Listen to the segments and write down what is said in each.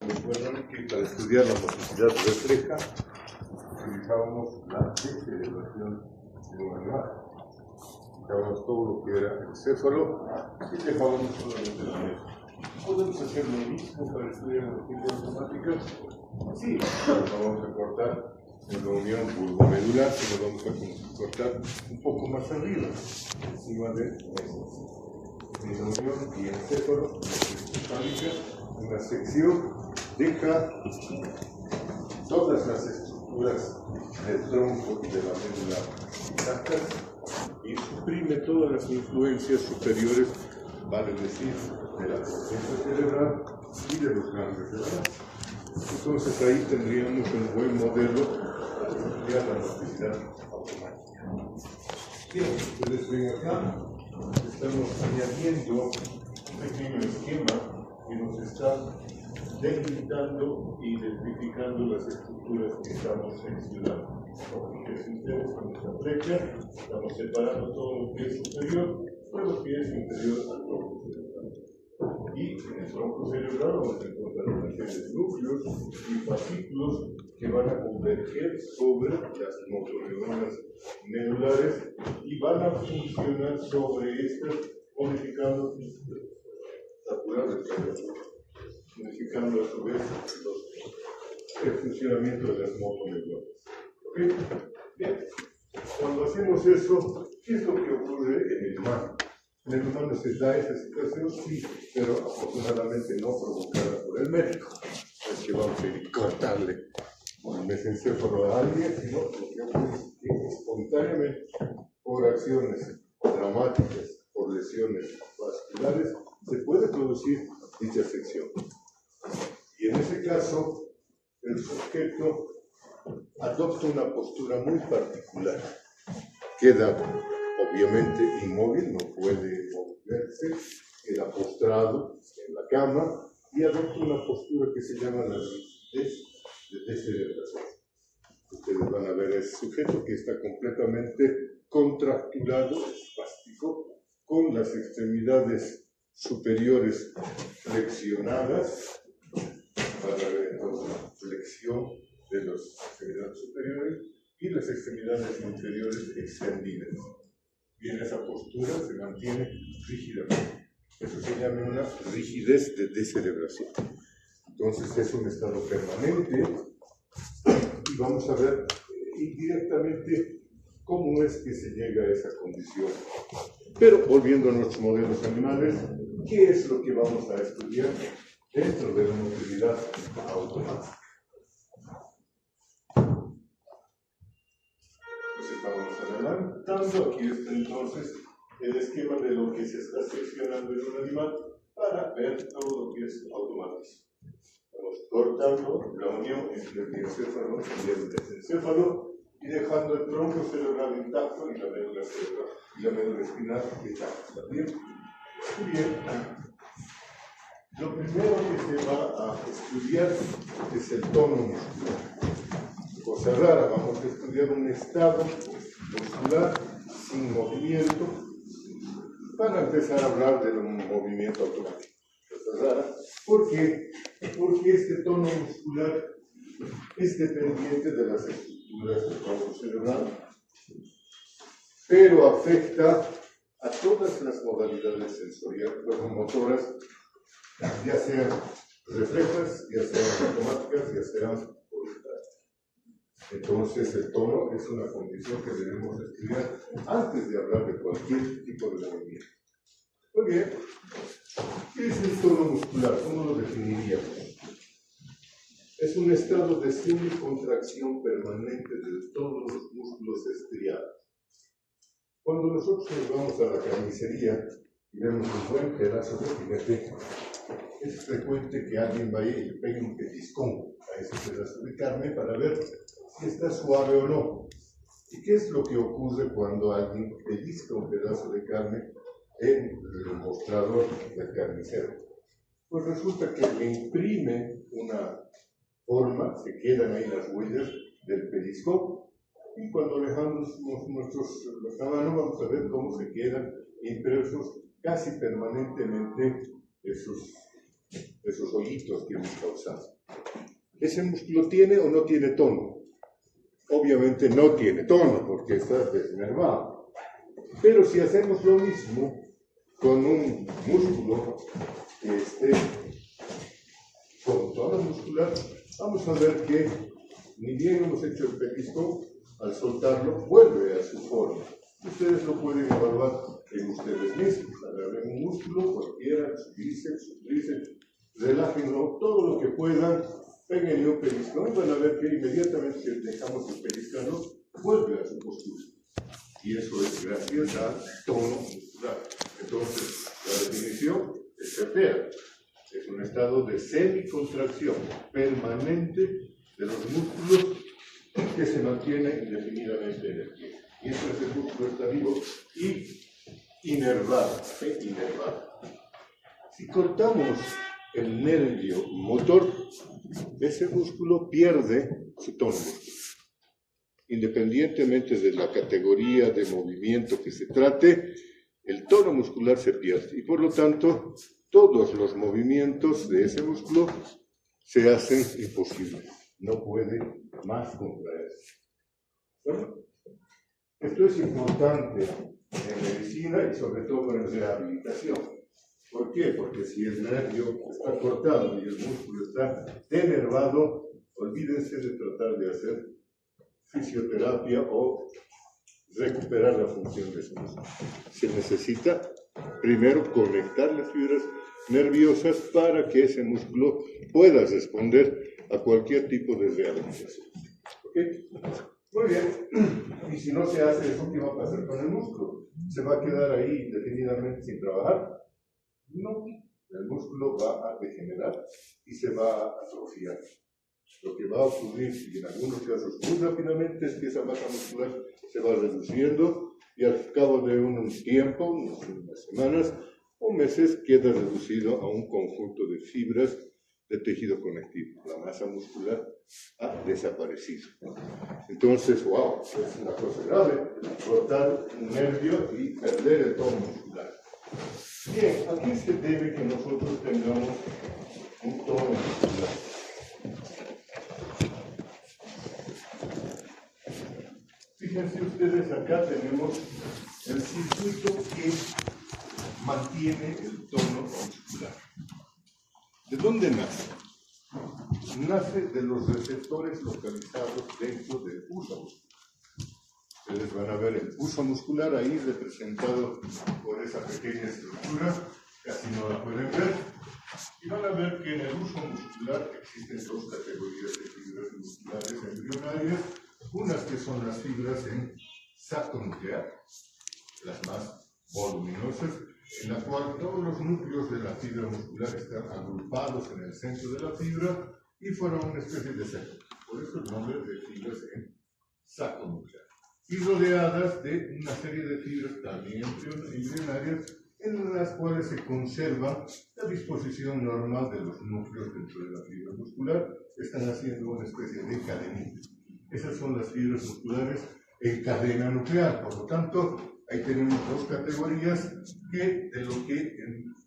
Recuerdan que para estudiar la motricidad refleja utilizábamos la descerebración de un animal. Usábamos todo lo que era el céfalo y dejábamos solamente la mesa. ¿Podemos hacer lo mismo para estudiar las automáticas? Sí, nos vamos a cortar en la unión bulbomedular, que nos vamos a cortar un poco más arriba, encima de en la unión y el céfalo, una sección deja todas las estructuras del tronco y de la médula intactas y suprime todas las influencias superiores, vale decir, de la corteza cerebral y de los ganglios cerebrales. Entonces ahí tendríamos un buen modelo para estudiar la motricidad automática. Bien, ustedes ven acá, estamos añadiendo un pequeño esquema que nos está delimitando y identificando las estructuras que estamos mencionando. Fíjense ustedes con esta flecha, estamos separando todo lo que es superior de lo que es inferior al tronco cerebral. Y en el tronco cerebral vamos a encontrar una serie de núcleos y fascículos que van a converger sobre las motoneuronas medulares y van a funcionar sobre estas, modificando modificando a su vez el funcionamiento de las motoneuronas. ¿Okay? Bien. Cuando hacemos eso, ¿qué es lo que ocurre en el humano? En el humano se da esa situación, sí, pero afortunadamente no provocada por el médico. Es que vamos a ir a cortarle el mesencéfalo a alguien, sino lo que ocurre es que espontáneamente, por acciones traumáticas, por lesiones vasculares, se puede producir dicha sección. Y en ese caso, el sujeto adopta una postura muy particular. Queda obviamente inmóvil, no puede moverse, queda postrado en la cama y adopta una postura que se llama la rigidez de descerebración. Ustedes van a ver a ese sujeto que está completamente contracturado, espástico, con las extremidades superiores flexionadas, para ver entonces flexión de las extremidades superiores y las extremidades inferiores extendidas. Y en esa postura se mantiene rígidamente. Eso se llama una rigidez de descerebración. Entonces es un estado permanente y vamos a ver indirectamente cómo es que se llega a esa condición. Pero volviendo a nuestros modelos animales, ¿qué es lo que vamos a estudiar dentro de la motricidad automática? Pues estamos adelantando, aquí está entonces el esquema de lo que se está seccionando en un animal para ver todo lo que es automático. Estamos cortando la unión entre el encéfalo y el desencéfalo y dejando el tronco cerebral intacto y la médula cerebral y la médula espinal intacta. ¿Bien? Muy bien. Lo primero que se va a estudiar es el tono muscular. Cosa rara, vamos a estudiar un estado muscular sin movimiento para empezar a hablar de un movimiento automático. Cosa rara. ¿Por qué? Porque este tono muscular es dependiente de las estructuras del tronco cerebral, pero afecta a todas las modalidades sensoriales, motoras, ya sean reflejas, ya sean automáticas, ya sean voluntarias. Entonces, el tono es una condición que debemos estudiar antes de hablar de cualquier tipo de movimiento. Muy bien. ¿Qué es el tono muscular? ¿Cómo lo definiríamos? Es un estado de semicontracción permanente de todos los músculos estriados. Cuando nosotros nos vamos a la carnicería y vemos un buen pedazo de filete, es frecuente que alguien vaya y pegue un pellizcón a ese pedazo de carne para ver si está suave o no. ¿Y qué es lo que ocurre cuando alguien pellizca un pedazo de carne en el mostrador del carnicero? Pues resulta que le imprime una forma, se quedan ahí las huellas del pellizcón, y cuando alejamos la mano vamos a ver cómo se quedan impresos casi permanentemente esos hoyitos que hemos causado. ¿Ese músculo tiene o no tiene tono? Obviamente no tiene tono porque está desnervado. Pero si hacemos lo mismo con un músculo que esté con tono muscular, vamos a ver que ni bien hemos hecho el pellizco, al soltarlo vuelve a su forma. Ustedes lo pueden evaluar en ustedes mismos. Agarren un músculo, cualquiera, su bíceps, relájenlo todo lo que puedan, péguenle un pellizco y van a ver que inmediatamente que dejamos de pellizcarlo, vuelve a su postura. Y eso es gracias al tono muscular. Entonces, la definición es certera. Es un estado de semicontracción permanente de los músculos que se mantiene indefinidamente en el pie. Mientras el músculo está vivo y inervado. Si cortamos el nervio motor, ese músculo pierde su tono muscular. Independientemente de la categoría de movimiento que se trate, el tono muscular se pierde y por lo tanto todos los movimientos de ese músculo se hacen imposibles. No puede más contraerse. ¿Bueno? Esto es importante en medicina y sobre todo en rehabilitación. ¿Por qué? Porque si el nervio está cortado y el músculo está denervado, olvídense de tratar de hacer fisioterapia o recuperar la función de ese músculo. Se necesita primero conectar las fibras nerviosas para que ese músculo pueda responder a cualquier tipo de rehabilitación. ¿Ok? Muy bien. Y si no se hace eso, ¿qué va a pasar con el músculo? ¿Se va a quedar ahí indefinidamente sin trabajar? No. El músculo va a degenerar y se va a atrofiar. Lo que va a ocurrir, y en algunos casos muy rápidamente, es que esa masa muscular se va reduciendo y al cabo de un tiempo, unas semanas o meses, queda reducido a un conjunto de fibras de tejido conectivo. La masa muscular ha desaparecido. Entonces, wow, es una cosa grave, cortar un nervio y perder el tono muscular. Bien, ¿a qué se debe que nosotros tengamos un tono muscular? Fíjense ustedes, acá tenemos el circuito que mantiene el tono muscular. ¿De dónde nace? Nace de los receptores localizados dentro del pulso muscular. Ustedes van a ver el pulso muscular ahí representado por esa pequeña estructura, casi no la pueden ver, y van a ver que en el uso muscular existen dos categorías de fibras musculares embrionarias, unas que son las fibras en saco nuclear, las más voluminosas, en la cual todos los núcleos de la fibra muscular están agrupados en el centro de la fibra y forman una especie de saco. Por eso el nombre de fibras en saco nuclear. Y rodeadas de una serie de fibras también embrionarias en las cuales se conserva la disposición normal de los núcleos dentro de la fibra muscular. Están haciendo una especie de cadenita. Esas son las fibras musculares en cadena nuclear. Por lo tanto, ahí tenemos dos categorías que de lo que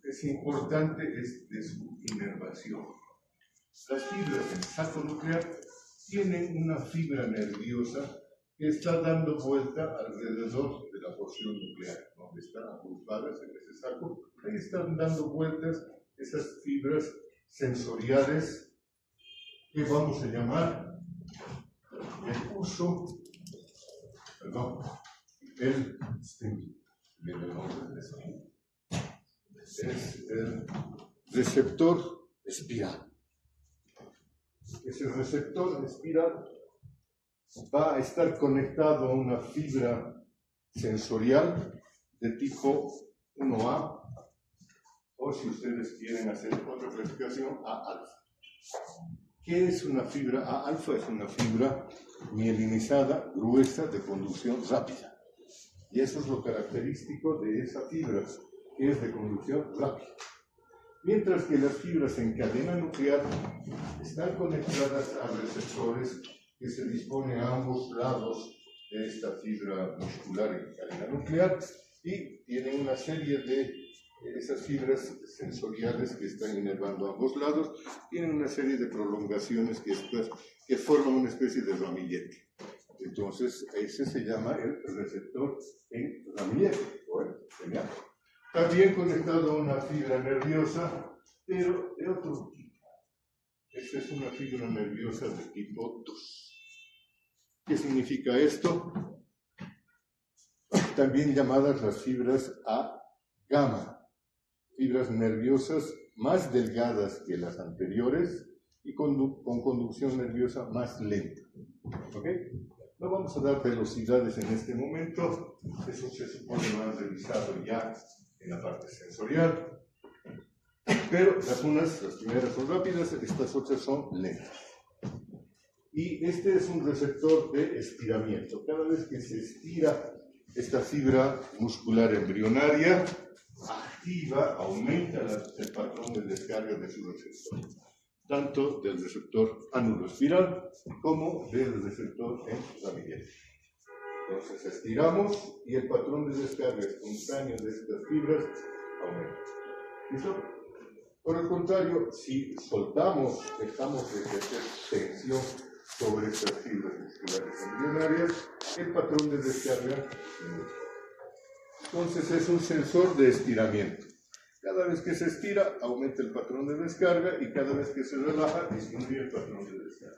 es importante es de su inervación. Las fibras en saco nuclear tienen una fibra nerviosa que está dando vuelta alrededor de la porción nuclear, donde están agrupadas en ese saco. Ahí están dando vueltas esas fibras sensoriales que vamos a llamar el uso, el es el receptor espiral. Ese receptor espiral va a estar conectado a una fibra sensorial de tipo 1A, o si ustedes quieren hacer otra clasificación, A-alfa. ¿Qué es una fibra A-alfa? Es una fibra mielinizada, gruesa, de conducción rápida. Y eso es lo característico de esa fibra, que es de conducción rápida. Mientras que las fibras en cadena nuclear están conectadas a receptores que se disponen a ambos lados de esta fibra muscular en cadena nuclear y tienen una serie de esas fibras sensoriales que están inervando a ambos lados tienen una serie de prolongaciones que forman una especie de ramillete. Entonces, ese se llama el receptor en ramillete. Bueno, genial. También conectado a una fibra nerviosa, pero de otro tipo. Esta es una fibra nerviosa de tipo 2. ¿Qué significa esto? También llamadas las fibras A gamma, fibras nerviosas más delgadas que las anteriores y con conducción nerviosa más lenta. ¿Ok? No vamos a dar velocidades en este momento, eso se supone más revisado ya en la parte sensorial, pero las primeras son rápidas, estas otras son lentas. Y este es un receptor de estiramiento. Cada vez que se estira esta fibra muscular embrionaria, activa, aumenta el patrón de descarga de su receptor, tanto del receptor ánulo-espiral como del receptor en ramillete. Entonces estiramos y el patrón de descarga espontáneo de estas fibras aumenta. ¿Listo? Por el contrario, si soltamos, dejamos de ejercer tensión sobre estas fibras musculares embrionarias, el patrón de descarga disminuye. Entonces es un sensor de estiramiento. Cada vez que se estira, aumenta el patrón de descarga y cada vez que se relaja, disminuye el patrón de descarga.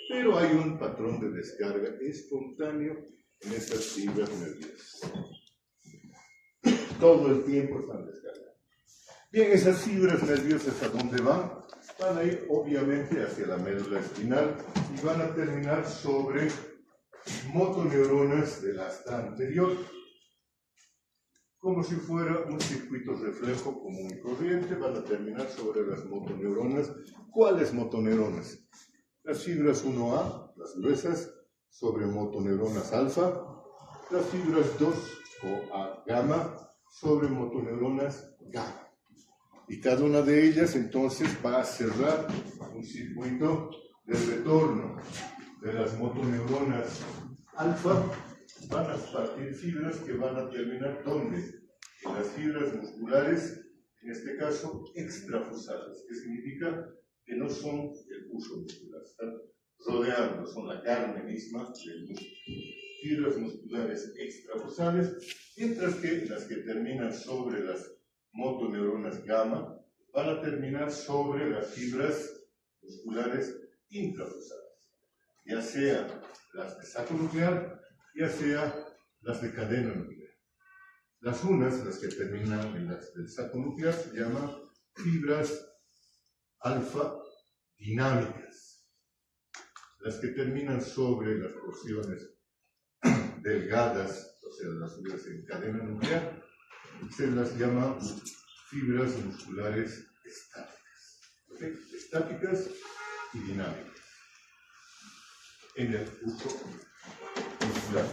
Pero hay un patrón de descarga espontáneo en estas fibras nerviosas. Todo el tiempo están descargando. Bien, esas fibras nerviosas, ¿a dónde van? Van a ir obviamente hacia la médula espinal y van a terminar sobre motoneuronas del asta anterior, como si fuera un circuito reflejo común y corriente. Van a terminar sobre las motoneuronas. ¿Cuáles motoneuronas? Las fibras 1A, las gruesas, sobre motoneuronas alfa, las fibras 2 o A gamma sobre motoneuronas gamma. Y cada una de ellas entonces va a cerrar un circuito de retorno de las motoneuronas alfa. Van a partir fibras que van a terminar ¿dónde? En las fibras musculares, en este caso extrafusales, que significa que no son el uso muscular, están rodeando, son la carne misma del músculo. Fibras musculares extrafusales, mientras que las que terminan sobre las motoneuronas gamma van a terminar sobre las fibras musculares intrafusales, ya sea las de saco nuclear, ya sea las de cadena nuclear. Las que terminan en las del saco nuclear se llaman fibras alfa dinámicas. Las que terminan sobre las porciones delgadas, o sea, las fibras en cadena nuclear, se las llama fibras musculares estáticas. ¿Okay? Estáticas y dinámicas en el uso muscular.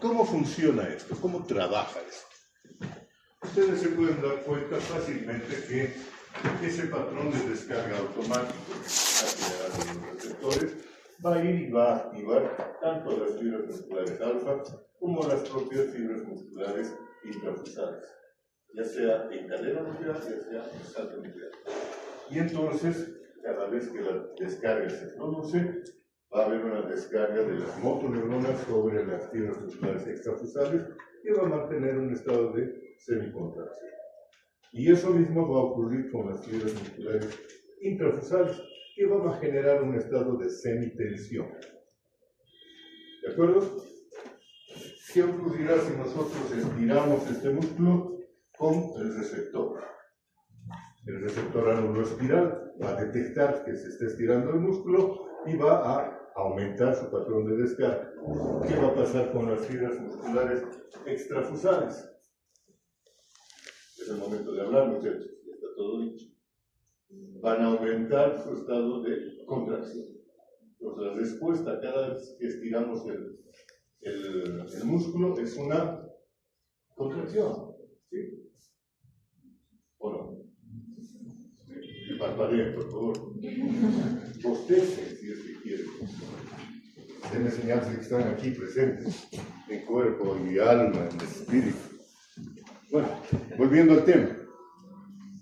¿Cómo funciona esto? ¿Cómo trabaja esto? Ustedes se pueden dar cuenta fácilmente que ese patrón de descarga automático que está generado en los receptores va a ir y va a activar tanto las fibras musculares alfa como las propias fibras musculares intrafusales, ya sea en cadena nuclear, ya sea en salto nuclear. Y entonces, cada vez que la descarga se produce, va a haber una descarga de las motoneuronas sobre las fibras musculares extrafusales que va a mantener un estado de semicontracción. Y eso mismo va a ocurrir con las fibras musculares intrafusales, que van a generar un estado de semitensión. ¿De acuerdo? ¿Qué ocurrirá si nosotros estiramos este músculo con el receptor? El receptor ánulo-espiral va a detectar que se está estirando el músculo y va a aumentar su patrón de descarga. ¿Qué va a pasar con las fibras musculares extrafusales? Es el momento de hablar, muchachos, ya está todo dicho. Van a aumentar su estado de contracción. Entonces, la respuesta cada vez que estiramos el músculo es una contracción. ¿Sí? ¿O no? Sí. Parpadeen, por favor. Bostecen si es que quieren. de enseñanzas que están aquí presentes, en cuerpo y alma, en espíritu. Bueno, volviendo al tema.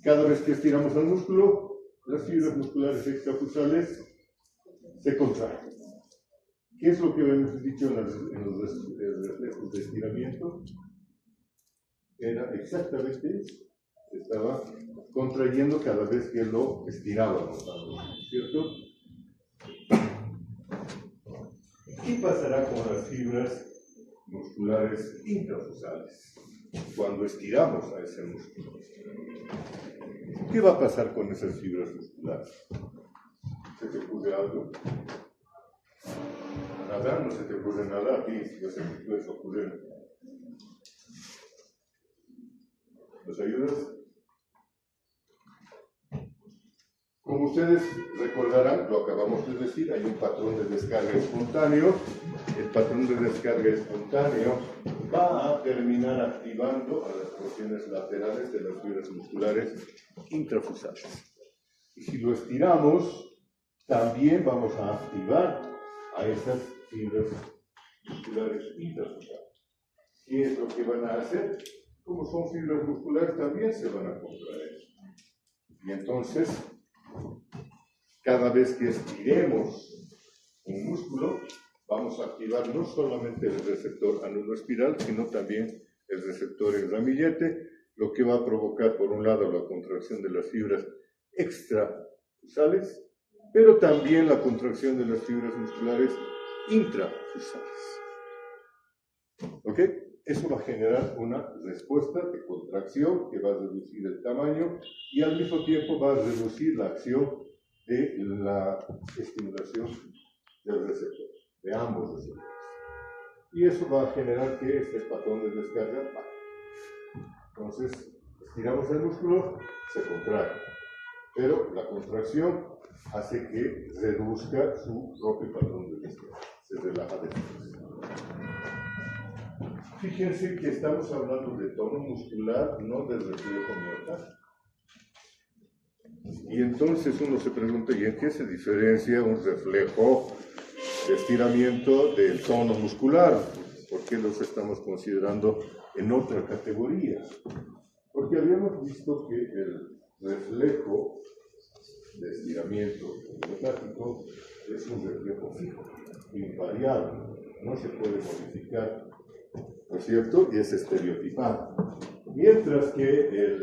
Cada vez que estiramos el músculo, las fibras musculares extrafusales se contraen. ¿Qué es lo que hemos dicho en los reflejos de estiramiento? Era exactamente eso. Se estaba contrayendo cada vez que lo estirábamos, ¿cierto? ¿Qué pasará con las fibras musculares intrafusales cuando estiramos a ese músculo? ¿Qué va a pasar con esas fibras musculares? ¿Se te ocurre algo? Nada, no se te ocurre nada a ti, yo sé que puedes ocurrir. ¿Nos ayudas? Como ustedes recordarán, lo acabamos de decir, hay un patrón de descarga espontáneo. El patrón de descarga espontáneo va a terminar activando a las porciones laterales de las fibras musculares intrafusales. Y si lo estiramos, también vamos a activar a esas fibras musculares intrafusales. ¿Qué es lo que van a hacer? Como son fibras musculares, también se van a contraer. Y entonces, cada vez que estiremos un músculo, vamos a activar no solamente el receptor anuloespiral, sino también el receptor en ramillete, lo que va a provocar, por un lado, la contracción de las fibras extrafusales, pero también la contracción de las fibras musculares intrafusales. ¿Ok? Eso va a generar una respuesta de contracción que va a reducir el tamaño y al mismo tiempo va a reducir la acción de la estimulación del receptor, de ambos receptores. Y eso va a generar que este patrón de descarga baje. Entonces, estiramos el músculo, se contrae. Pero la contracción hace que reduzca su propio patrón de descarga. Se relaja después. Fíjense que estamos hablando de tono muscular, no del reflejo miotardio. Y entonces uno se pregunta, ¿y en qué se diferencia un reflejo de estiramiento del tono muscular? ¿Por qué los estamos considerando en otra categoría? Porque habíamos visto que el reflejo de estiramiento miotático es un reflejo fijo, invariable, no se puede modificar, ¿no es cierto? Y es estereotipado. Mientras que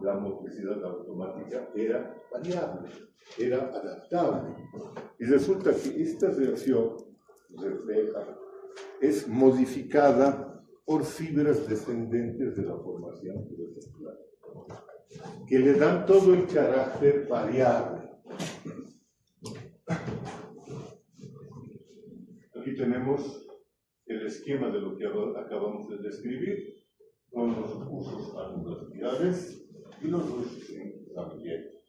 la motricidad automática era variable, era adaptable. Y resulta que esta reacción refleja es modificada por fibras descendentes de la formación reticular, que le dan todo el carácter variable. Aquí tenemos el esquema de lo que acabamos de describir, con los usos anuloespirales y los usos en ramillete.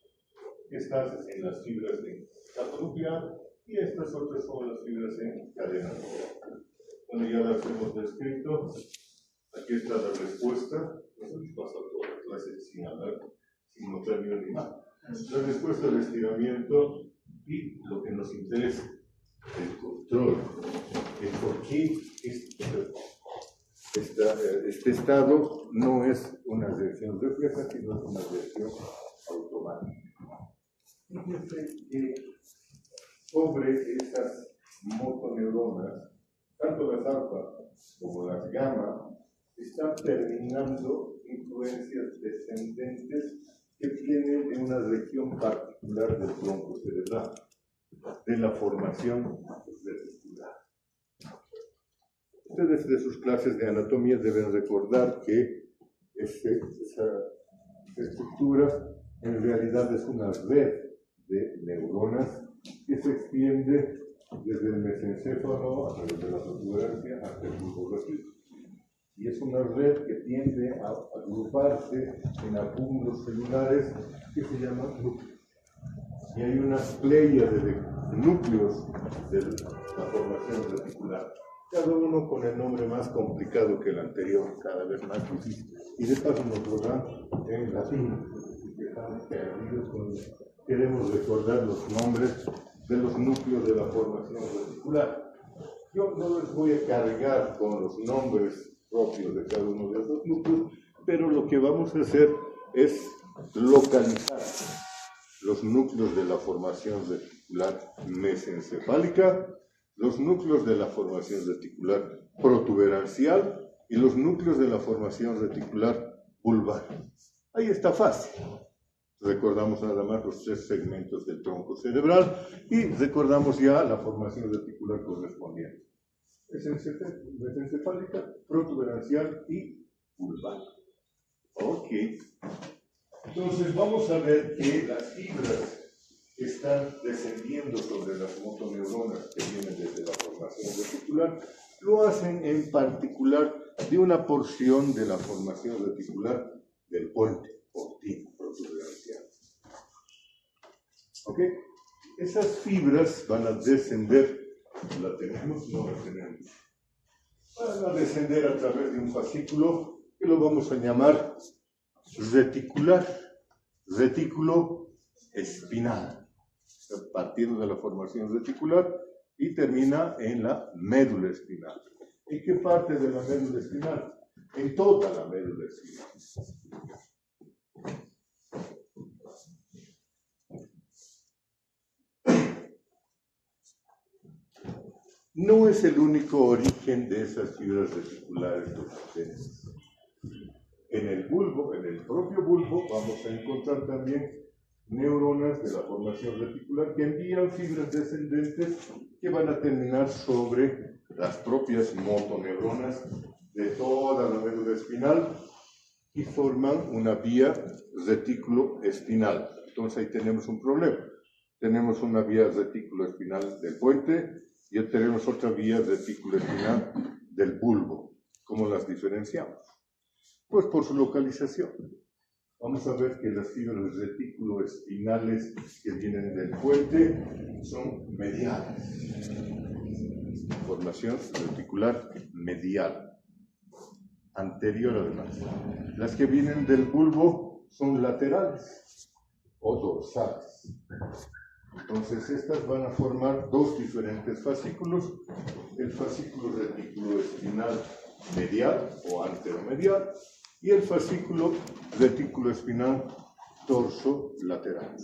Estas en las fibras de capa nuclear y estas otras son las fibras en cadena nuclear. Bueno, ya las hemos descrito. Aquí está la respuesta. No se nos pasa toda la clase sin hablar, sin mostrar ni una imagen. La respuesta al estiramiento y lo que nos interesa, el control. El por qué este estado no es una reacción refleja, sino es una reacción automática. Fíjense que sobre esas motoneuronas, tanto las alfa como las gamma, están terminando influencias descendentes que vienen de una región particular del tronco cerebral, de la formación reticular. Ustedes de sus clases de anatomía deben recordar que esa estructura en realidad es una red de neuronas que se extiende desde el mesencéfalo a través de la protuberancia hasta el bulbo raquídeo. Y es una red que tiende a agruparse en acúmulos celulares que se llaman núcleos. Y hay una pléyade de núcleos de la formación reticular, cada uno con el nombre más complicado que el anterior, cada vez más difícil. Y de paso nos lo dan en latín, que estamos perdidos cuando queremos recordar los nombres de los núcleos de la formación reticular. Yo no les voy a cargar con los nombres propios de cada uno de estos núcleos, pero lo que vamos a hacer es localizar los núcleos de la formación reticular mesencefálica, los núcleos de la formación reticular protuberancial y los núcleos de la formación reticular vulvar. Ahí está fácil. Recordamos nada más los 3 segmentos del tronco cerebral y recordamos ya la formación reticular correspondiente. Mesencefálica, protuberancial y vulvar. Ok. Entonces vamos a ver que las fibras que están descendiendo sobre las motoneuronas que vienen desde la formación reticular lo hacen en particular de una porción de la formación reticular del puente portino protuberancial. ¿Ok? Esas fibras van a descender, ¿la tenemos? No la tenemos. Van a descender a través de un fascículo que lo vamos a llamar reticular, retículo espinal, partiendo de la formación reticular y termina en la médula espinal. ¿En qué parte de la médula espinal? En toda la médula espinal. No es el único origen de esas fibras reticulares descendentes. En el bulbo, en el propio bulbo, vamos a encontrar también neuronas de la formación reticular que envían fibras descendentes que van a terminar sobre las propias motoneuronas de toda la médula espinal y forman una vía retículo espinal. Entonces ahí tenemos un problema. Tenemos una vía retículo espinal del puente y tenemos otra vía retículo espinal del bulbo. ¿Cómo las diferenciamos? Pues por su localización. Vamos a ver que las fibras retículo-espinales que vienen del puente son mediales. Formación reticular medial. Anterior además. Las que vienen del bulbo son laterales o dorsales. Entonces estas van a formar 2 diferentes fascículos. El fascículo reticuloespinal medial o anteromedial y el fascículo reticuloespinal torso-lateral.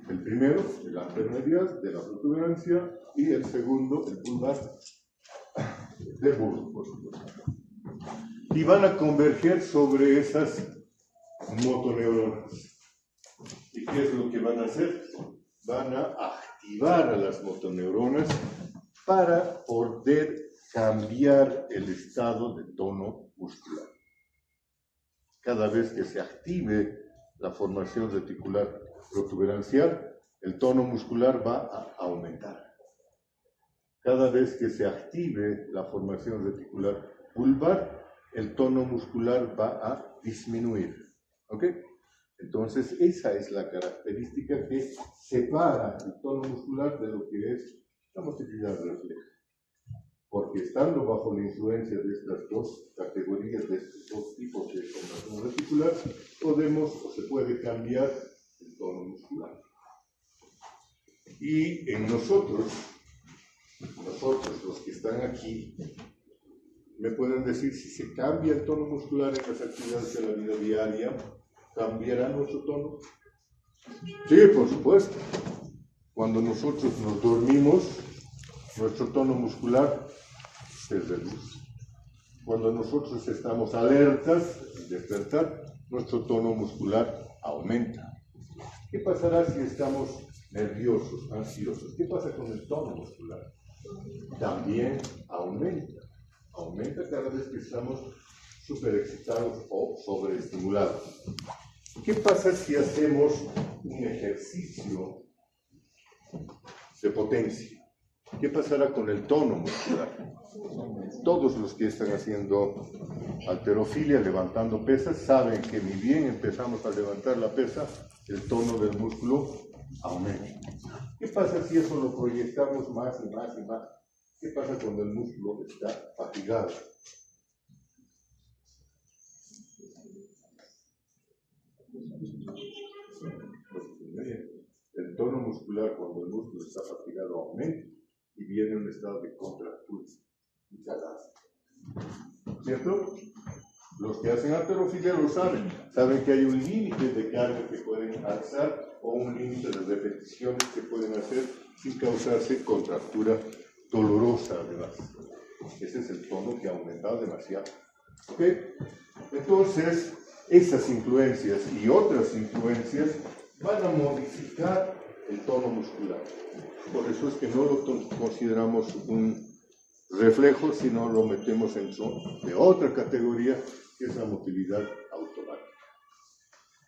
El primero, el anteromedial de la protuberancia, y el segundo, el vulvar del bulbo, por supuesto. Y van a converger sobre esas motoneuronas. ¿Y qué es lo que van a hacer? Van a activar a las motoneuronas para poder cambiar el estado de tono muscular. Cada vez que se active la formación reticular protuberancial, el tono muscular va a aumentar. Cada vez que se active la formación reticular vulvar, el tono muscular va a disminuir. ¿Ok? Entonces, esa es la característica que separa el tono muscular de lo que es la motricidad refleja. Porque estando bajo la influencia de estas 2 categorías, de estos 2 tipos de formación reticular, podemos o se puede cambiar el tono muscular. Y en nosotros los que están aquí, me pueden decir si se cambia el tono muscular en las actividades de la vida diaria, ¿cambiará nuestro tono? Sí, por supuesto. Cuando nosotros nos dormimos, nuestro tono muscular se reduce. Cuando nosotros estamos alertas, al despertar, nuestro tono muscular aumenta. ¿Qué pasará si estamos nerviosos, ansiosos? ¿Qué pasa con el tono muscular? También aumenta. Aumenta cada vez que estamos superexcitados o sobreestimulados. ¿Qué pasa si hacemos un ejercicio de potencia? ¿Qué pasará con el tono muscular? Todos los que están haciendo halterofilia, levantando pesas, saben que ni bien empezamos a levantar la pesa, el tono del músculo aumenta. ¿Qué pasa si eso lo proyectamos más y más y más? ¿Qué pasa cuando el músculo está fatigado? El tono muscular cuando el músculo está fatigado aumenta y viene un estado de contractura. ¿Cierto? Los que hacen halterofilia lo saben que hay un límite de carga que pueden alzar o un límite de repeticiones que pueden hacer sin causarse contractura dolorosa además. Ese es el tono que ha aumentado demasiado. ¿Ok? Entonces, esas influencias y otras influencias van a modificar el tono muscular. Por eso es que no lo consideramos un reflejo, sino lo metemos en de otra categoría, que es la motilidad automática.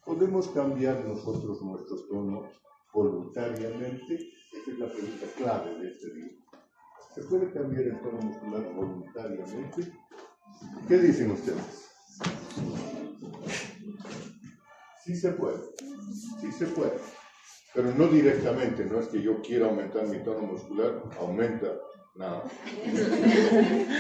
¿Podemos cambiar nosotros nuestro tono voluntariamente? Esa es la pregunta clave de este libro. ¿Se puede cambiar el tono muscular voluntariamente? ¿Qué dicen ustedes? Sí se puede, sí se puede, pero no directamente, no es que yo quiera aumentar mi tono muscular, aumenta, nada.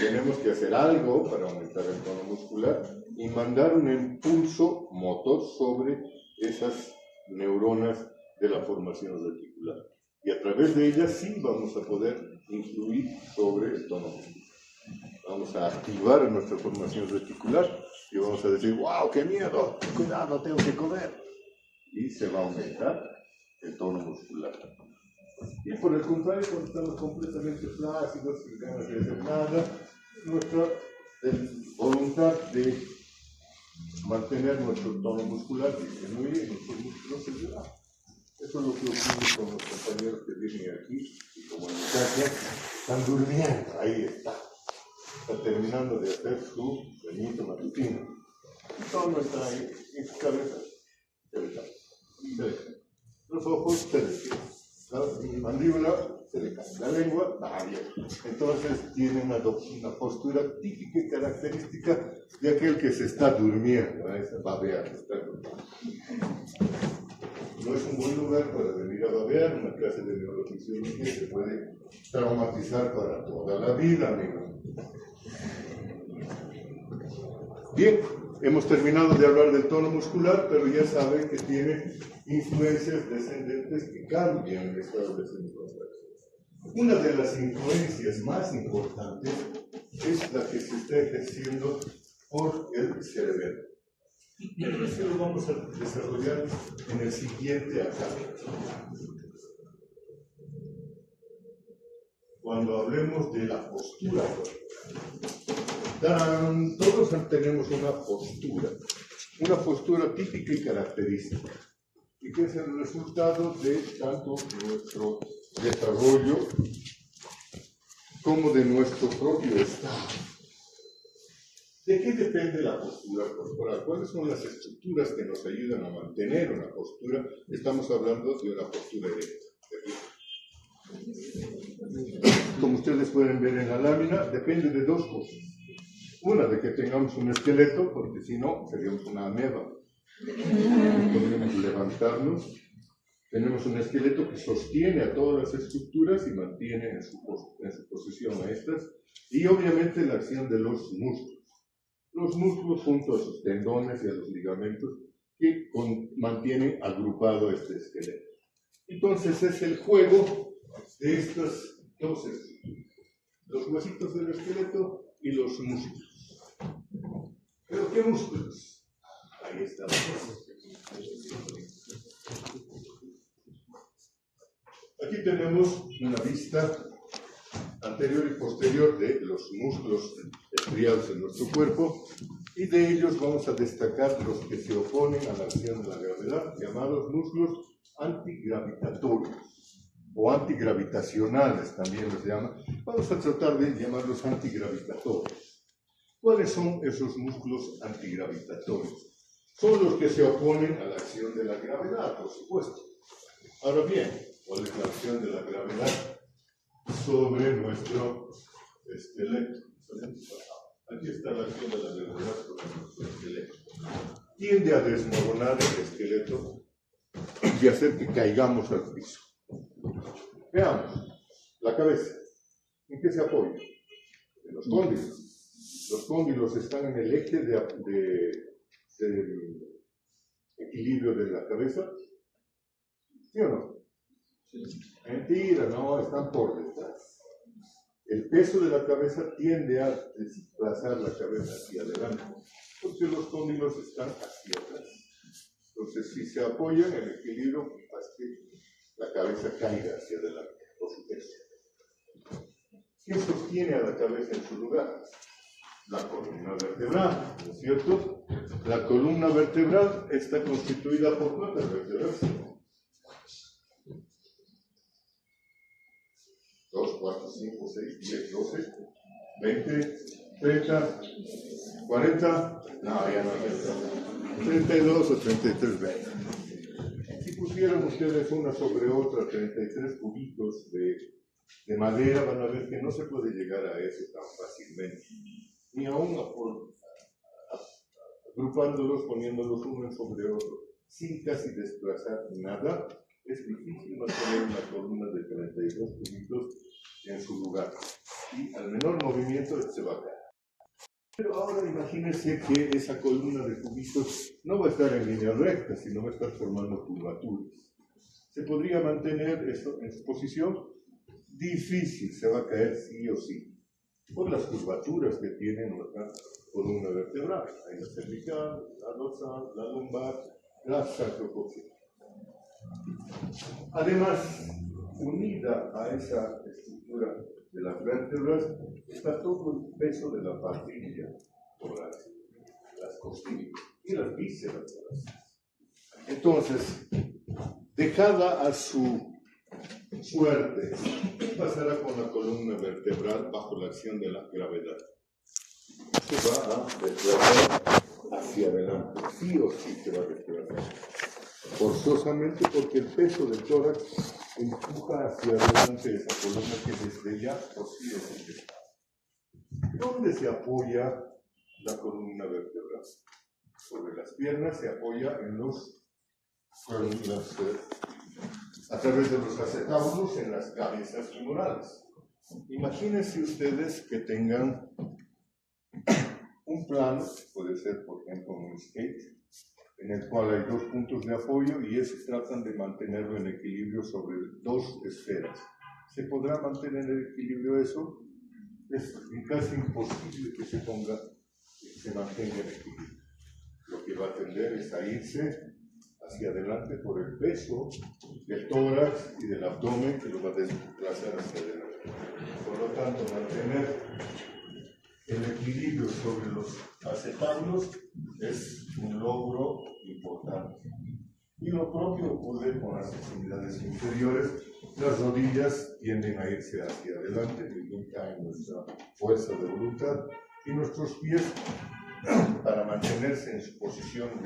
Tenemos que hacer algo para aumentar el tono muscular y mandar un impulso motor sobre esas neuronas de la formación reticular. Y a través de ellas sí vamos a poder influir sobre el tono muscular. Vamos a activar nuestra formación reticular y vamos a decir, wow, qué miedo, cuidado, tengo que correr. Y se va a aumentar el tono muscular. Y por el contrario, cuando estamos completamente flácidos, sin ganas de hacer nada, nuestra voluntad de mantener nuestro tono muscular disminuye y nuestros músculos se relajan. Eso es lo que ocurre con los compañeros que vienen aquí y como en mi casa están durmiendo, ahí está. Está terminando de hacer su sueñito matutino. Todo está ahí en su cabeza. Se le cae. Los ojos se le caen. La mandíbula se le cae. La lengua va bien. Entonces tiene una postura típica y característica de aquel que se está durmiendo. Babear, está durmiendo. No es un buen lugar para venir a babear. Una clase de neurofisiología se puede traumatizar para toda la vida, amigo. Bien, hemos terminado de hablar del tono muscular, pero ya saben que tiene influencias descendentes que cambian el estado de contracción. Una de las influencias más importantes es la que se está ejerciendo por el cerebelo. Y eso lo vamos a desarrollar en el siguiente acá. Cuando hablemos de la postura todos tenemos una postura típica y característica, y que es el resultado de tanto nuestro desarrollo como de nuestro propio estado. ¿De qué depende la postura corporal? ¿Cuáles son las estructuras que nos ayudan a mantener una postura? Estamos hablando de una postura erecta. Como ustedes pueden ver en la lámina, depende de dos cosas. Una, de que tengamos un esqueleto, porque si no, seríamos una ameba. Podríamos levantarnos. Tenemos un esqueleto que sostiene a todas las estructuras y mantiene en su posición a estas. Y obviamente la acción de los músculos. Los músculos junto a sus tendones y a los ligamentos que mantienen agrupado este esqueleto. Entonces es el juego de estas dos estructuras. Los huesitos del esqueleto y los músculos. ¿Pero qué músculos? Ahí está. Aquí tenemos una vista anterior y posterior de los músculos estriados en nuestro cuerpo, y de ellos vamos a destacar los que se oponen a la acción de la gravedad, llamados músculos antigravitatorios o antigravitacionales también los llaman. Vamos a tratar de llamarlos antigravitatorios. ¿Cuáles son esos músculos antigravitatorios? Son los que se oponen a la acción de la gravedad, por supuesto. Ahora bien, ¿cuál es la acción de la gravedad sobre nuestro esqueleto? Aquí está la acción de la gravedad sobre nuestro esqueleto. Tiende a desmoronar el esqueleto y hacer que caigamos al piso. Veamos, la cabeza. ¿En qué se apoya? En los cóndilos. Los cóndilos están en el eje de equilibrio de la cabeza. ¿Sí o no? Sí. Mentira, no, están por detrás. el peso de la cabeza tiende a desplazar la cabeza hacia adelante, porque los cóndilos están hacia atrás. Entonces, si se apoyan, el equilibrio hace que la cabeza caiga hacia adelante por su peso. ¿Qué sostiene a la cabeza en su lugar? La columna vertebral, ¿no es cierto? La columna vertebral está constituida por ¿cuántas vértebras? 2, 4, 5, 6, 10, 12, 20, 30, 40, no, ya no, 32 o 33 veces. Si pusieran ustedes una sobre otra 33 cubitos de madera, van a ver que no se puede llegar a eso tan fácilmente. Ni aún agrupándolos, poniéndolos uno sobre otro, sin casi desplazar nada, es difícil mantener una columna de 32 cubitos en su lugar. Y al menor movimiento se va a caer. Pero ahora imagínense que esa columna de cubitos no va a estar en línea recta, sino va a estar formando curvaturas. ¿Se podría mantener eso en su posición? Difícil, se va a caer sí o sí, por las curvaturas que tiene nuestra columna vertebral. Hay la cervical, la dorsal, la lumbar, la sacrocoxia. Además, unida a esa estructura de las vértebras está todo el peso de la patilla torácica, las costillas y las vísceras torácicas. Entonces, dejada a su suerte, ¿qué pasará con la columna vertebral bajo la acción de la gravedad? Se va a desplazar hacia adelante, sí o sí se va a desplazar. Forzosamente, porque el peso del tórax empuja hacia adelante esa columna que desde ya por sí es intestada. ¿Dónde se apoya la columna vertebral? Sobre las piernas se apoya a través de los acetábulos en las cabezas femorales. Imagínense ustedes que tengan un plano, puede ser por ejemplo un skate, en el cual hay dos puntos de apoyo y esos tratan de mantenerlo en equilibrio sobre dos esferas. ¿Se podrá mantener en equilibrio eso? Es casi imposible que se mantenga en equilibrio. Lo que va a tender es a irse hacia adelante por el peso del tórax y del abdomen que lo va a desplazar hacia adelante. Por lo tanto, mantener el equilibrio sobre los acetábulos es un logro importante. Y lo propio ocurre con las extremidades inferiores. Las rodillas tienden a irse hacia adelante, y cae nuestra fuerza de voluntad, y nuestros pies, para mantenerse en su posición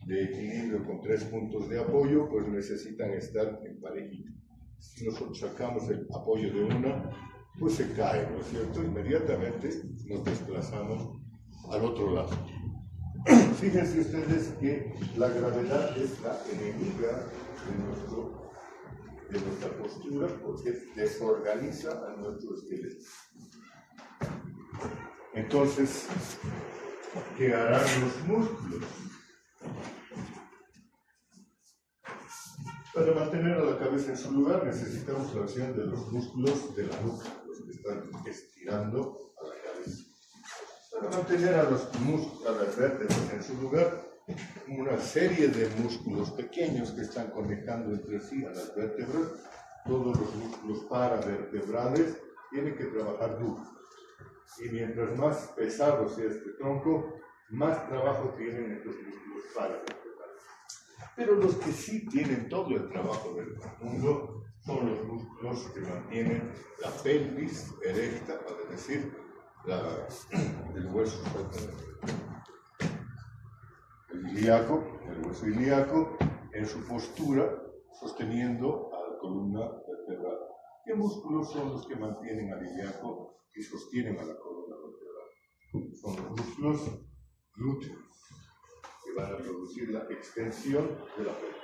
de equilibrio con tres puntos de apoyo, pues necesitan estar en parejita. Si nosotros sacamos el apoyo de una, pues se cae, ¿no es cierto? Inmediatamente nos desplazamos al otro lado. Fíjense ustedes que la gravedad es la enemiga de nuestra postura porque desorganiza a nuestro esqueleto. Entonces, ¿qué harán los músculos? Para mantener a la cabeza en su lugar necesitamos la acción de los músculos de la nuca, los que están estirando a la cabeza. Para mantener a las vértebras en su lugar, una serie de músculos pequeños que están conectando entre sí a las vértebras, todos los músculos paravertebrales tienen que trabajar duro. Y mientras más pesado sea este tronco, más trabajo tienen estos músculos paravertebrales. Pero los que sí tienen todo el trabajo del mundo son los músculos que mantienen la pelvis erecta, para decir, el hueso el hueso ilíaco, en su postura, sosteniendo a la columna vertebral. ¿Qué músculos son los que mantienen al ilíaco y sostienen a la columna vertebral? Son los músculos glúteos, que van a producir la extensión de la pelvis.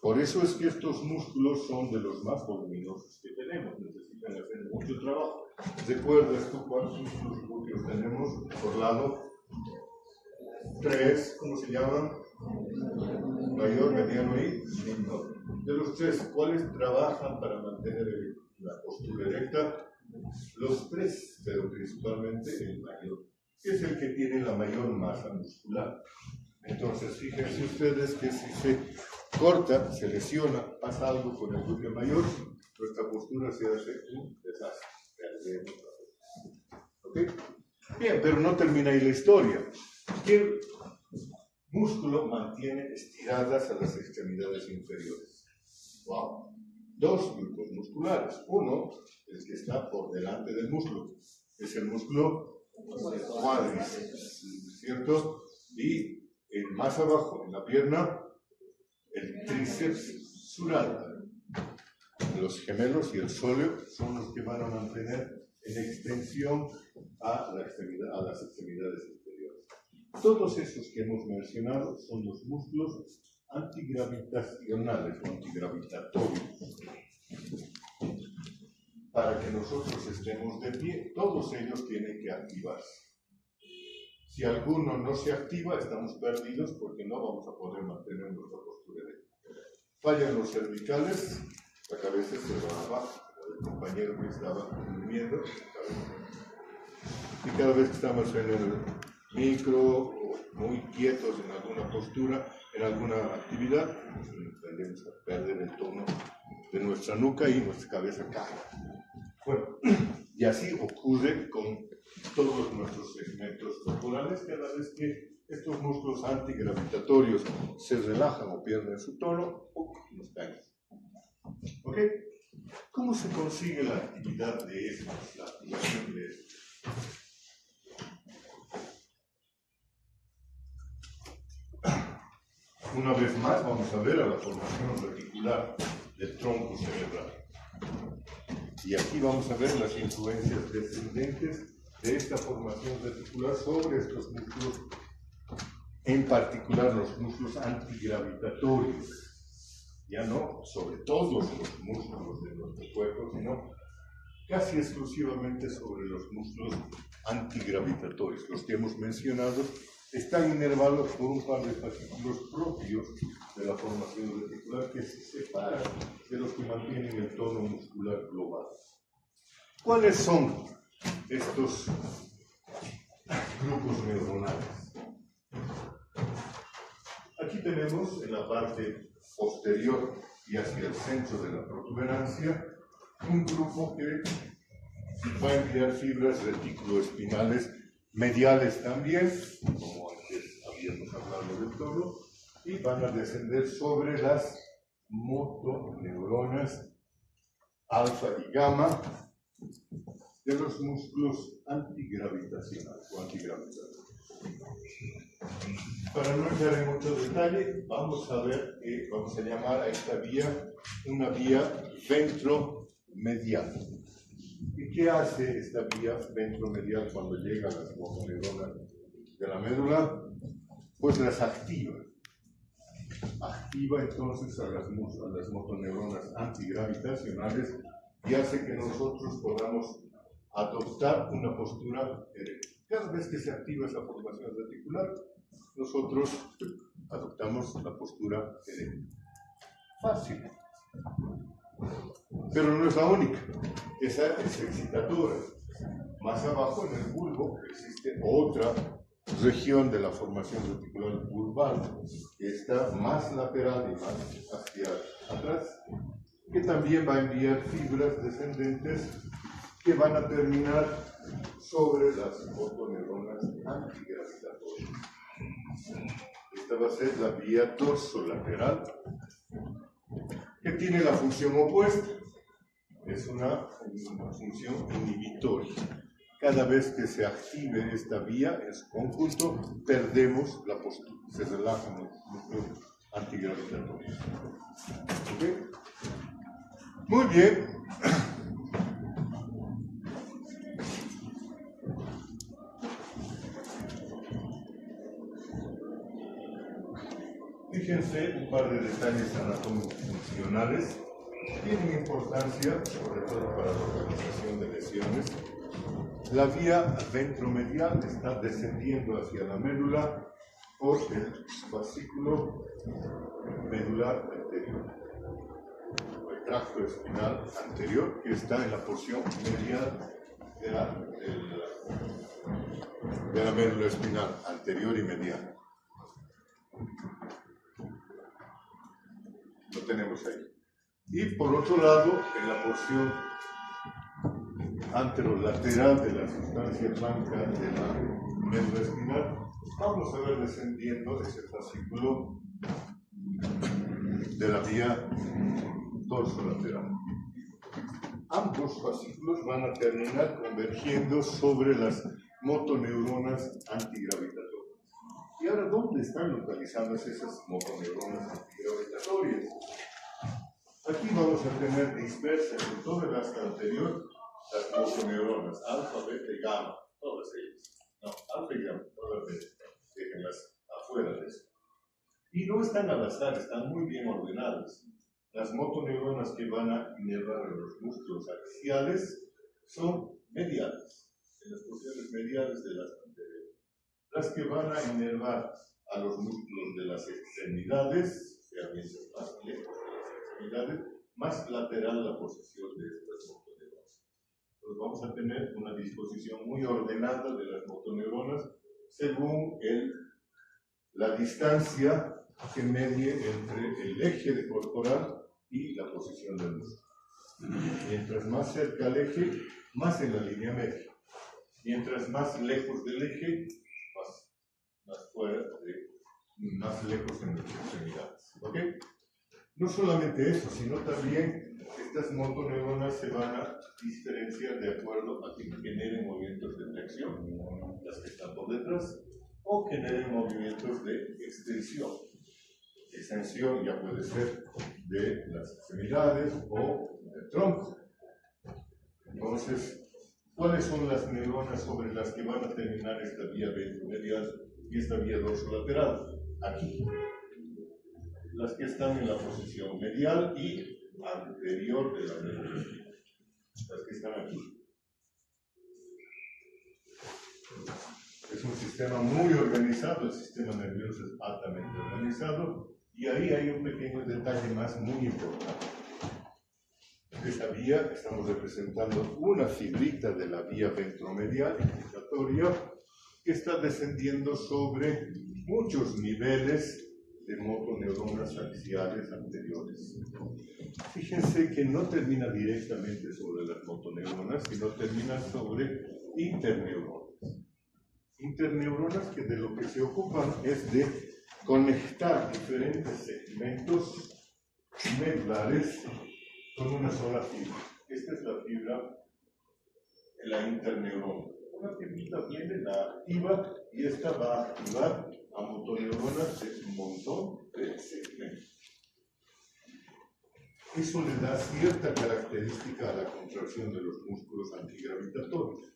Por eso es que estos músculos son de los más voluminosos que tenemos, necesitan hacer mucho trabajo. ¿Recuerdas tú cuántos músculos glúteos tenemos por lado? 3, ¿cómo se llaman? Mayor, mediano y menor. De los 3, ¿cuáles trabajan para mantener el la postura erecta, los tres, pero principalmente el mayor, que es el que tiene la mayor masa muscular. Entonces, fíjense ustedes que si se corta, se lesiona, pasa algo con el glúteo mayor, nuestra postura se hace un desastre. Perdemos la postura. ¿Ok? Bien, pero no termina ahí la historia. ¿Qué músculo mantiene estiradas a las extremidades inferiores? Wow. Dos grupos musculares. Uno, el que está por delante del músculo, es el músculo cuádriceps, ¿cierto? Y más abajo, en la pierna, el tríceps sural. Los gemelos y el sóleo son los que van a mantener en extensión a las extremidades inferiores. Todos esos que hemos mencionado son los músculos antigravitacionales o antigravitatorios. Para que nosotros estemos de pie, todos ellos tienen que activarse. Si alguno no se activa, estamos perdidos porque no vamos a poder mantener nuestra postura erecta. Fallan los cervicales, la cabeza se va abajo, como el compañero que estaba durmiendo, y cada vez que estamos en el micro o muy quietos en alguna postura, en alguna actividad, tendemos a perder el tono de nuestra nuca y nuestra cabeza cae. Bueno, y así ocurre con todos nuestros segmentos corporales. Cada vez que estos músculos antigravitatorios se relajan o pierden su tono, nos caen. ¿Ok? ¿Cómo se consigue la actividad de estos, la activación de estos? Una vez más vamos a ver a la formación reticular del tronco cerebral. Y aquí vamos a ver las influencias descendentes de esta formación reticular sobre estos músculos, en particular los músculos antigravitatorios. Ya no sobre todos los músculos de nuestro cuerpo, sino casi exclusivamente sobre los músculos antigravitatorios. Los que hemos mencionado están inervados por un par de fascículos propios de la formación reticular que se separan de los que mantienen el tono muscular global. ¿Cuáles son estos grupos neuronales? Aquí tenemos en la parte posterior y hacia el centro de la protuberancia un grupo que va a enviar fibras reticuloespinales mediales también, como antes habíamos hablado del tono, y van a descender sobre las motoneuronas alfa y gamma de los músculos antigravitacionales o antigravitatorios. Para no entrar en mucho detalle, vamos a ver que vamos a llamar a esta vía una vía ventromedial. ¿Y qué hace esta vía ventromedial cuando llega a las motoneuronas de la médula? Pues las activa. Activa entonces a las motoneuronas antigravitacionales y hace que nosotros podamos adoptar una postura erecta. Cada vez que se activa esa formación reticular, nosotros adoptamos la postura erecta. Fácil. Pero no es la única. Esa es excitadora. Más abajo, en el bulbo, existe otra región de la formación reticular bulbar, que está más lateral y más hacia atrás, que también va a enviar fibras descendentes que van a terminar sobre las motoneuronas antigravitatorias. Esta va a ser la vía dorsolateral, que tiene la función opuesta. Es una función inhibitoria. Cada vez que se active esta vía en su conjunto, perdemos la postura, se relajan los músculos antigravitatorios. ¿Okay? Muy bien. Fíjense un par de detalles anatómicos funcionales. Tienen importancia, sobre todo para la organización de lesiones. La vía ventromedial está descendiendo hacia la médula por el fascículo medular anterior. tracto espinal anterior, que está en la porción medial de la médula espinal anterior y medial. Lo tenemos ahí. Y por otro lado, en la porción anterolateral de la sustancia blanca de la médula espinal, vamos a ver descendiendo ese fascículo de la vía dorsolateral. Ambos fascículos van a terminar convergiendo sobre las motoneuronas antigravitatorias. Y ahora, ¿dónde están localizadas esas motoneuronas antigravitatorias? Aquí vamos a tener dispersas en todo el asta anterior las motoneuronas alfa, beta y gamma, todas ellas. No, alfa y gamma, todas ellas. Déjenlas afuera de eso. Y no están al azar, están muy bien ordenadas. Las motoneuronas que van a inervar a los músculos axiales son mediales, en las porciones mediales de las anteriores. Las que van a inervar a los músculos de las extremidades, que a veces más lejos de las extremidades, más lateral la posición de estas motoneuronas. Entonces vamos a tener una disposición muy ordenada de las motoneuronas según la distancia que medie entre el eje corporal y la posición del músculo. Mientras más cerca al eje, más en la línea media. Mientras más lejos del eje, más fuera, más lejos en las extremidades. ¿Ok? No solamente eso, sino también estas motoneuronas se van a diferenciar de acuerdo a que generen movimientos de flexión, las que están por detrás, o generen movimientos de extensión. Extensión ya puede ser de las extremidades o del tronco. Entonces, ¿cuáles son las neuronas sobre las que van a terminar esta vía ventromedial y esta vía dorsolateral? Aquí. Las que están en la posición medial y anterior de la médula espinal. Las que están aquí. Es un sistema muy organizado, el sistema nervioso es altamente organizado. Y ahí hay un pequeño detalle más muy importante. Esta vía, estamos representando una fibrita de la vía ventromedial indicatoria que está descendiendo sobre muchos niveles de motoneuronas axiales anteriores. Fíjense que no termina directamente sobre las motoneuronas, sino termina sobre interneuronas. Interneuronas que de lo que se ocupan es de conectar diferentes segmentos medulares con una sola fibra. Esta es la fibra de la interneurona. Una fibrita viene, la activa y esta va a activar a motoneuronas de un montón de segmentos. Eso le da cierta característica a la contracción de los músculos antigravitatorios.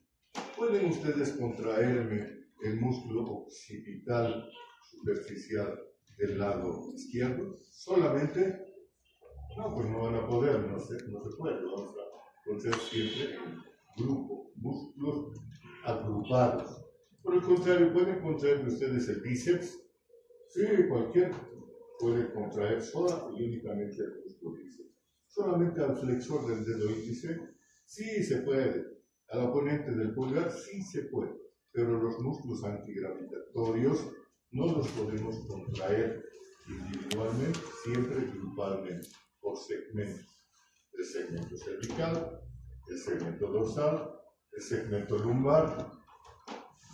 ¿Pueden ustedes contraerme el músculo occipital superficial del lado izquierdo? ¿Solamente? No, pues no van a poder, no se puede. Vamos a poner siempre en grupo, músculos agrupados. Por el contrario, ¿pueden contraer ustedes el bíceps? Sí, cualquiera puede contraer sola y únicamente el músculo bíceps. Solamente al flexor del dedo índice, sí se puede. Al oponente del pulgar, sí se puede. Pero los músculos antigravitatorios no los podemos contraer individualmente, siempre grupalmente, por segmentos. El segmento cervical, el segmento dorsal, el segmento lumbar.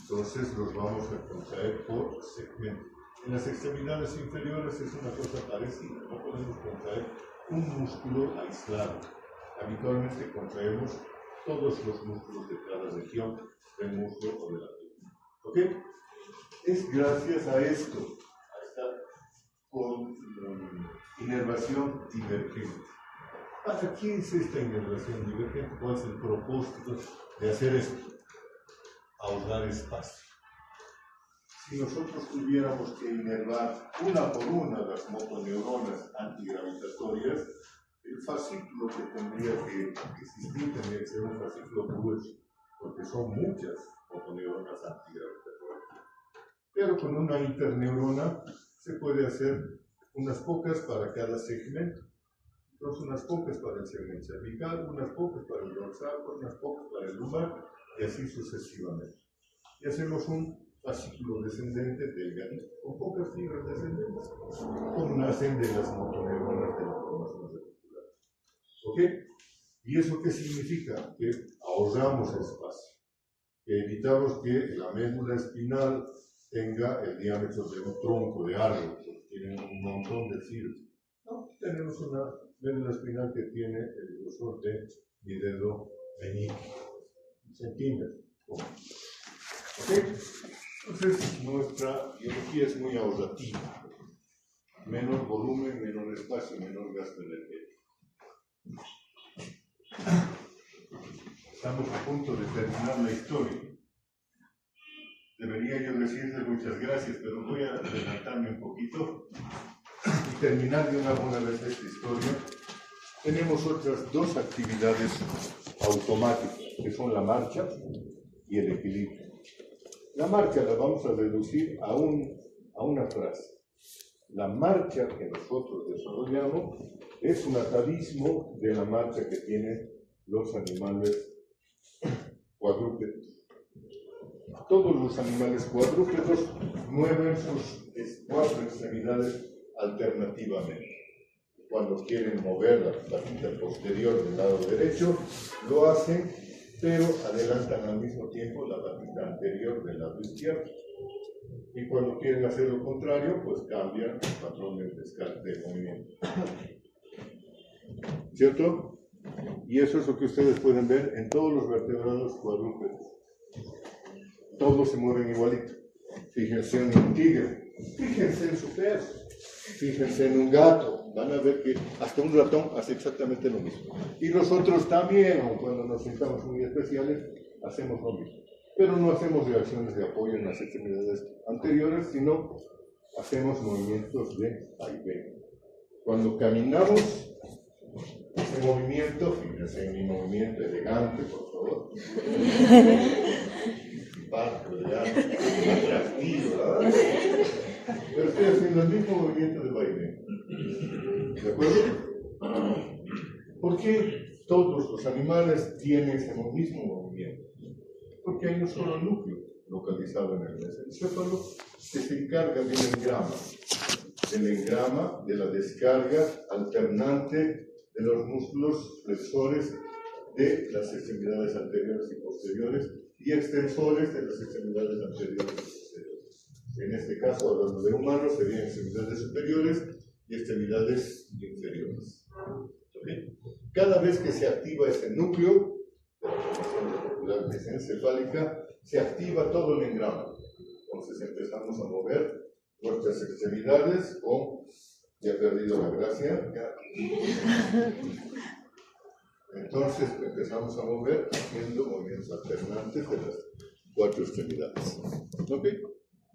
Entonces los vamos a contraer por segmento. En las extremidades inferiores es una cosa parecida, no podemos contraer un músculo aislado. Habitualmente contraemos todos los músculos de cada región del muslo o de la pierna. ¿Ok? Es gracias a esto, a esta inervación divergente. ¿Para qué es esta inervación divergente? ¿Cuál es el propósito de hacer esto? Ahorrar espacio. Si nosotros tuviéramos que inervar una por una las motoneuronas antigravitatorias, el fascículo que tendría que existir tendría que ser un fascículo grueso, porque son muchas motoneuronas antigravitatorias. Pero con una interneurona se puede hacer unas pocas para cada segmento. Entonces, unas pocas para el segmento cervical, unas pocas para el dorsal, unas pocas para el lumbar, y así sucesivamente. Y hacemos un fascículo descendente delgadito, con pocas fibras descendentes, como nacen de las motoneuronas de la formación reticular. ¿Ok? ¿Y eso qué significa? Que ahorramos espacio, que evitamos que la médula espinal tenga el diámetro de un tronco de árbol, porque tienen un montón de fibras. No, tenemos una médula espinal que tiene el grosor de mi dedo meñique, centímetros. ¿Ok? Entonces, nuestra biología es muy ahorrativa. Menor volumen, menor espacio, menor gasto energético. Estamos a punto de terminar la historia. Debería yo decirles muchas gracias, pero voy a adelantarme un poquito y terminar de una buena vez esta historia. Tenemos otras dos actividades automáticas, que son la marcha y el equilibrio. La marcha la vamos a reducir a una frase. La marcha que nosotros desarrollamos es un atavismo de la marcha que tienen los animales cuadrúpedos. Todos los animales cuadrúpedos mueven sus cuatro extremidades alternativamente. Cuando quieren mover la patita posterior del lado derecho, lo hacen, pero adelantan al mismo tiempo la patita anterior del lado izquierdo. Y cuando quieren hacer lo contrario, pues cambian el patrón de movimiento. ¿Cierto? Y eso es lo que ustedes pueden ver en todos los vertebrados cuadrúpedos. Todos se mueven igualito. Fíjense en un tigre, fíjense en su perro, fíjense en un gato. Van a ver que hasta un ratón hace exactamente lo mismo. Y nosotros también, aun cuando nos sintamos muy especiales, hacemos lo mismo. Pero no hacemos reacciones de apoyo en las extremidades anteriores, sino hacemos movimientos de vaivén. Cuando caminamos, ese movimiento, fíjense en mi movimiento elegante, por favor. Simpático, elegante, atractivo, ¿verdad? Pero estoy haciendo el mismo movimiento de vaivén. ¿De acuerdo? ¿Por qué todos los animales tienen ese mismo movimiento? Porque hay un solo núcleo localizado en el mesencéfalo que se encarga del engrama, de la descarga alternante de los músculos flexores de las extremidades anteriores y posteriores y extensores de las extremidades anteriores y posteriores. En este caso, hablando de humanos, serían extremidades superiores y extremidades inferiores. ¿Okay? Cada vez que se activa ese núcleo de la formación reticular mesencefálica, se activa todo el engrama. Entonces empezamos a mover nuestras extremidades con, ya he perdido la gracia, entonces empezamos a mover haciendo movimientos alternantes de las cuatro extremidades. ¿Ok?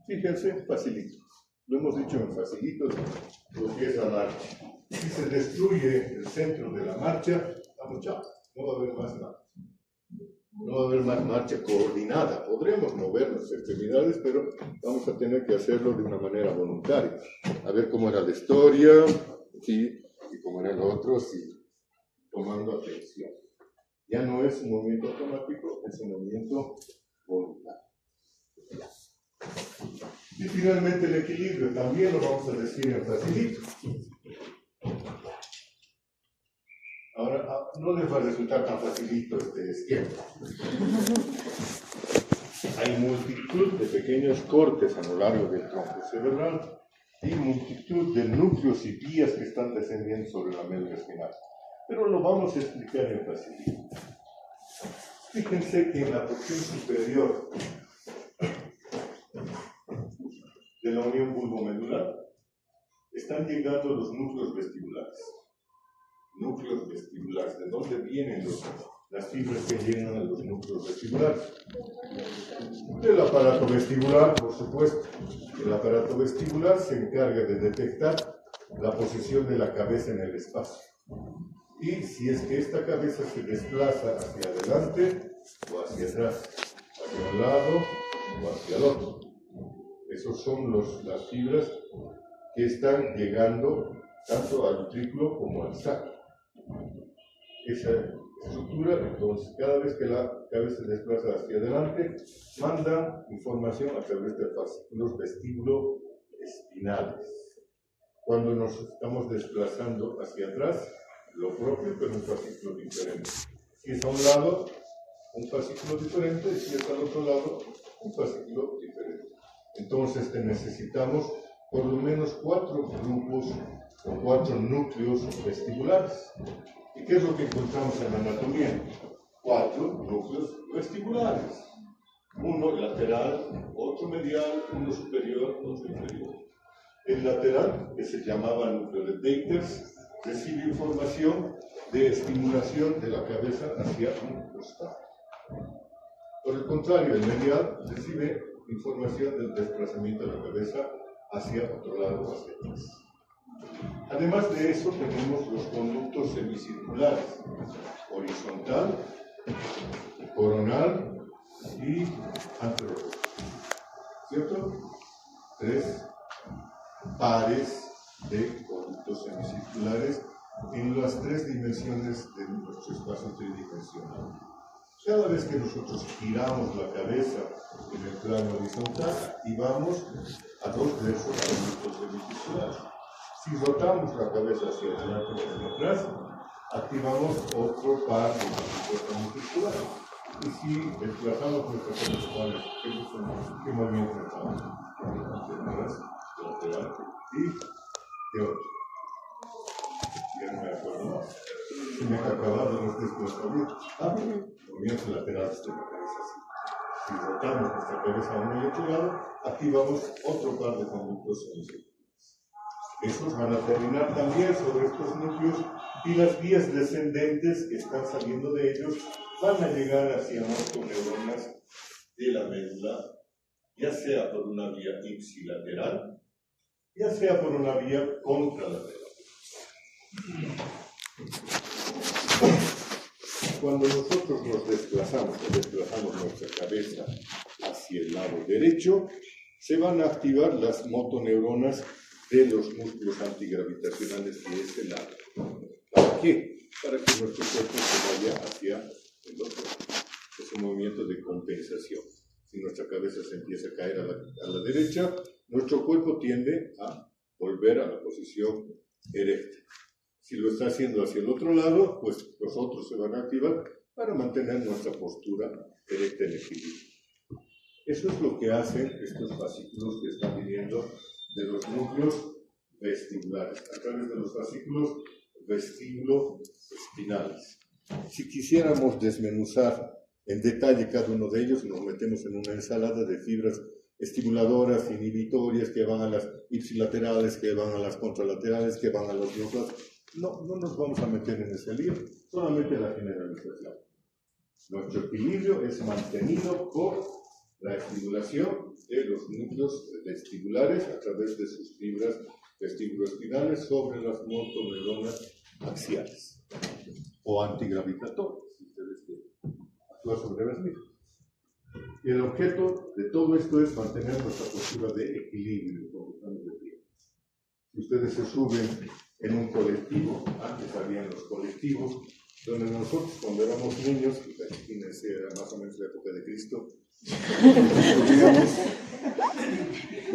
Fíjense, facilito. Lo hemos dicho en facilito, lo que es la marcha. Si se destruye el centro de la marcha, estamos ya, no va a haber más nada. No va a haber más marcha coordinada. Podremos mover las extremidades, pero vamos a tener que hacerlo de una manera voluntaria. A ver cómo era la historia, sí, y cómo era el otro, sí, tomando atención. Ya no es un movimiento automático, es un movimiento voluntario. Y finalmente el equilibrio, también lo vamos a decir en facilito. Ahora, no les va a resultar tan facilito este esquema. Hay multitud de pequeños cortes a lo largo del tronco cerebral y multitud de núcleos y vías que están descendiendo sobre la médula espinal. Pero lo vamos a explicar en facilito. Fíjense que en la porción superior de la unión bulbomedular están llegando los núcleos vestibulares. Núcleos vestibulares, ¿de dónde vienen las fibras que llegan a los núcleos vestibulares? Del aparato vestibular, por supuesto. El aparato vestibular se encarga de detectar la posición de la cabeza en el espacio. Y si es que esta cabeza se desplaza hacia adelante o hacia atrás, hacia un lado o hacia el otro. Esos son las fibras que están llegando tanto al triclo como al sacro. esa estructura. Entonces, cada vez que la cabeza se desplaza hacia adelante, manda información a través de fascículos vestíbulo-espinales. Cuando nos estamos desplazando hacia atrás, lo propio, pero un fascículo diferente. Si es a un lado, un fascículo diferente, si es al otro lado, un fascículo diferente. Entonces necesitamos por lo menos 4 grupos o 4 núcleos vestibulares. ¿Y qué es lo que encontramos en la anatomía? 4 núcleos vestibulares. Uno lateral, otro medial, uno superior, otro inferior. El lateral, que se llamaba núcleo de Deiters, recibe información de estimulación de la cabeza hacia un costado. Por el contrario, el medial recibe información del desplazamiento de la cabeza hacia otro lado, hacia atrás. Además de eso, tenemos los conductos semicirculares, horizontal, coronal y anterorrecto. ¿Cierto? 3 pares de conductos semicirculares en las 3 dimensiones de nuestro espacio tridimensional. Cada vez que nosotros giramos la cabeza en el plano horizontal, activamos a 2 de esos conductos semicirculares. Si rotamos la cabeza hacia adelante o hacia atrás, activamos otro par de conductos semicirculares. Y si desplazamos nuestra cabeza, ¿qué movimiento estamos? Atrás, lateral y de otro. Ya no me acuerdo más. Se me ha acabado los desplazamientos. Movimientos laterales de la cabeza así. Si rotamos nuestra cabeza a uno y otro lado, activamos otro par de conductos semicirculares. Estos van a terminar también sobre estos núcleos y las vías descendentes que están saliendo de ellos van a llegar hacia motoneuronas de la médula, ya sea por una vía ipsilateral, ya sea por una vía contralateral. Cuando nosotros nos desplazamos nuestra cabeza hacia el lado derecho, se van a activar las motoneuronas de los músculos antigravitacionales de este lado. ¿Para qué? Para que nuestro cuerpo se vaya hacia el otro lado. Es un movimiento de compensación. Si nuestra cabeza se empieza a caer a la derecha, nuestro cuerpo tiende a volver a la posición erecta. Si lo está haciendo hacia el otro lado, pues los otros se van a activar para mantener nuestra postura erecta en equilibrio. Eso es lo que hacen estos fascículos que están viniendo de los núcleos vestibulares, a través de los fascículos vestíbulo-espinales. Si quisiéramos desmenuzar en detalle cada uno de ellos, nos metemos en una ensalada de fibras estimuladoras, inhibitorias, que van a las ipsilaterales, que van a las contralaterales, que van a los bloqueos. No nos vamos a meter en ese lío, solamente la generalización. Nuestro equilibrio es mantenido por la estimulación de los núcleos vestibulares a través de sus fibras vestíbulo-espinales sobre las motoneuronas axiales o antigravitatorias, si ustedes quieren, actúa sobre las mismas. Y el objeto de todo esto es mantener nuestra postura de equilibrio cuando estamos de pie. Si ustedes se suben en un colectivo, antes habían los colectivos, donde nosotros cuando éramos niños, imagínense, era más o menos la época de Cristo, y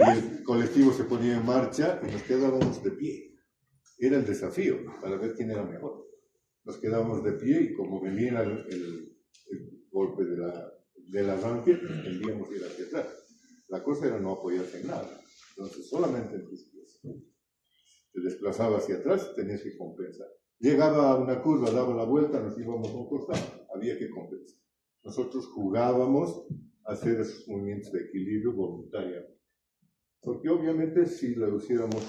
el colectivo se ponía en marcha y nos quedábamos de pie. Era el desafío para ver quién era mejor. Nos quedábamos de pie y como venía el golpe del arranque, tendríamos que ir hacia atrás. La cosa era no apoyarse en nada, entonces solamente en tus pies. Te desplazaba hacia atrás, tenías que compensar. Llegaba a una curva, daba la vuelta, nos íbamos a un costado, había que compensar. Nosotros jugábamos a hacer esos movimientos de equilibrio voluntariamente. Porque obviamente si lo hiciéramos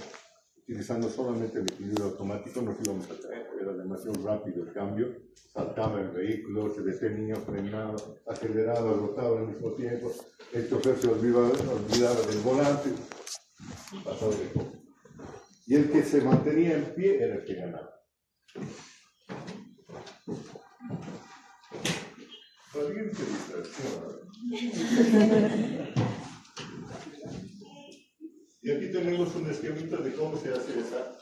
utilizando solamente el equilibrio automático, nos íbamos a caer. Era demasiado rápido el cambio. Saltaba el vehículo, se detenía, frenaba, aceleraba, rotaba al mismo tiempo. El chofer se olvidaba del volante. Pasaba de todo. Y el que se mantenía en pie era el que ganaba. Valiente distracción. Y aquí tenemos un esquemita de cómo se hace esa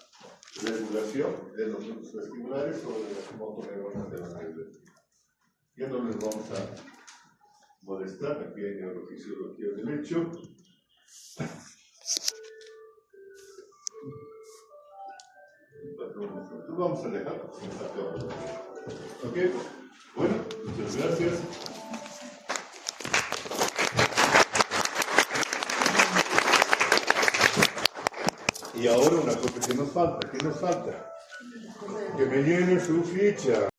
regulación de los grupos vestibulares sobre las motoneuronas de la nariz. Ya no les vamos a molestar, aquí hay neurofisiología del hecho. Lo vamos a dejar, ¿ok? Bueno, muchas gracias. Y ahora una cosa que nos falta, que me llene su ficha.